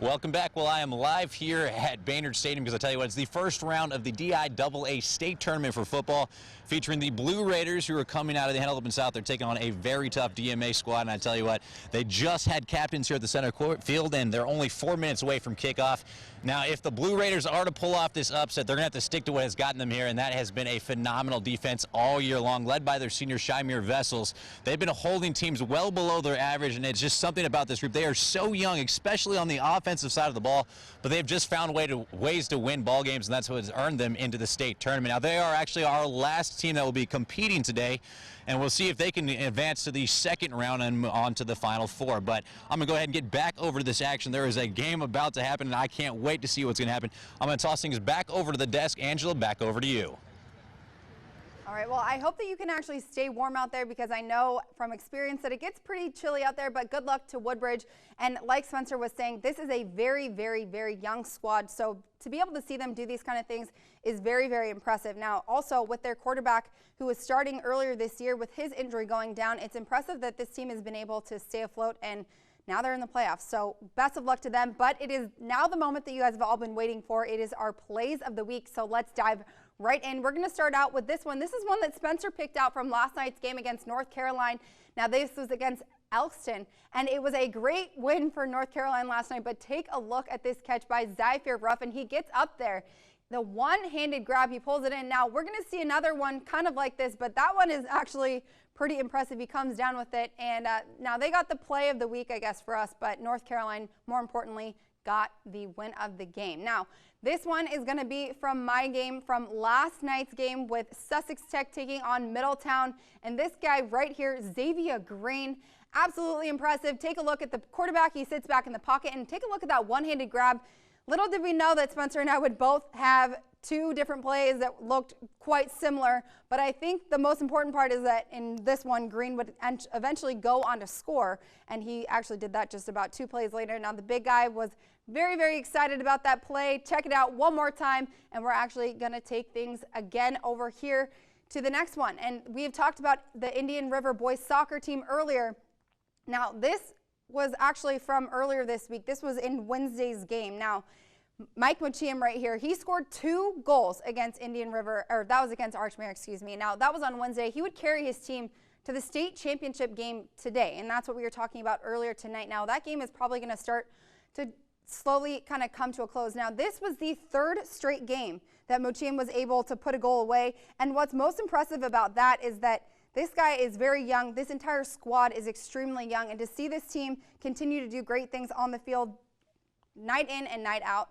Welcome back. Well, I am live here at Baynard Stadium because I tell you what, it's the first round of the DIAA state tournament for football featuring the Blue Raiders, who are coming out of the Henlopen South. They're taking on a very tough DMA squad, and I tell you what, they just had captains here at the center court field, and they're only 4 minutes away from kickoff. Now, if the Blue Raiders are to pull off this upset, they're going to have to stick to what has gotten them here, and that has been a phenomenal defense all year long, led by their senior Shymir Vessels. They've been holding teams well below their average, and it's just something about this group. They are so young, especially on the offensive side of the ball, but they've just found ways to win ball games, and that's what has earned them into the state tournament. Now, they are actually our last team that will be competing today, and we'll see if they can advance to the second round and on to the Final Four. But I'm going to go ahead and get back over to this action. There is a game about to happen, and I can't wait to see what's going to happen. I'm going to toss things back over to the desk. Angela, back over to you. All right, well, I hope that you can actually stay warm out there, because I know from experience that it gets pretty chilly out there, but good luck to Woodbridge. And like Spencer was saying, this is a very, very, very young squad, so to be able to see them do these kind of things is very, very impressive. Now, also with their quarterback, who was starting earlier this year with his injury going down, it's impressive that this team has been able to stay afloat, and now they're in the playoffs. So best of luck to them, but it is now the moment that you guys have all been waiting for. It is our plays of the week, so let's dive right in. We're going to start out with this one. This is one that Spencer picked out from last night's game against North Carolina. Now, this was against Elkston, and it was a great win for North Carolina last night, but take a look at this catch by Zypher Ruff, and he gets up there. The one-handed grab, he pulls it in. Now, we're going to see another one kind of like this, but that one is actually pretty impressive. He comes down with it, and now they got the play of the week, I guess, for us, but North Carolina, more importantly, got the win of the game. Now, this one is going to be from my game from last night's game with Sussex Tech taking on Middletown, and this guy right here, Xavier Green, absolutely impressive. Take a look at the quarterback. He sits back in the pocket, and take a look at that one-handed grab. Little did we know that Spencer and I would both have two different plays that looked quite similar, but I think the most important part is that in this one, Green would eventually go on to score, and he actually did that just about 2 plays later. Now, the big guy was very, very excited about that play. Check it out one more time, and we're actually going to take things again over here to the next one. And we have talked about the Indian River boys soccer team earlier. Now, this was actually from earlier this week. This was in Wednesday's game. Now, Mike Mochiam right here, he scored 2 goals against Indian River, or that was against Archmere, excuse me. Now, that was on Wednesday. He would carry his team to the state championship game today, and that's what we were talking about earlier tonight. Now, that game is probably going to start to slowly kind of come to a close. Now, this was the 3rd straight game that Mochiam was able to put a goal away, and what's most impressive about that is that this guy is very young. This entire squad is extremely young, and to see this team continue to do great things on the field night in and night out,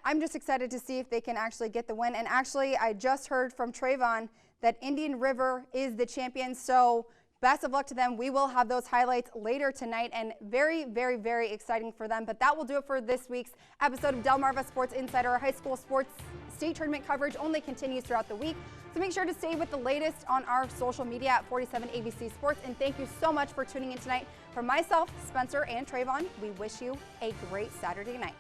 I'm just excited to see if they can actually get the win. And actually, I just heard from Trayvon that Indian River is the champion, so best of luck to them. We will have those highlights later tonight, and very, very, very exciting for them. But that will do it for this week's episode of Delmarva Sports Insider. Our high school sports state tournament coverage only continues throughout the week, so make sure to stay with the latest on our social media at 47 ABC Sports. And thank you so much for tuning in tonight. For myself, Spencer, and Trayvon, we wish you a great Saturday night.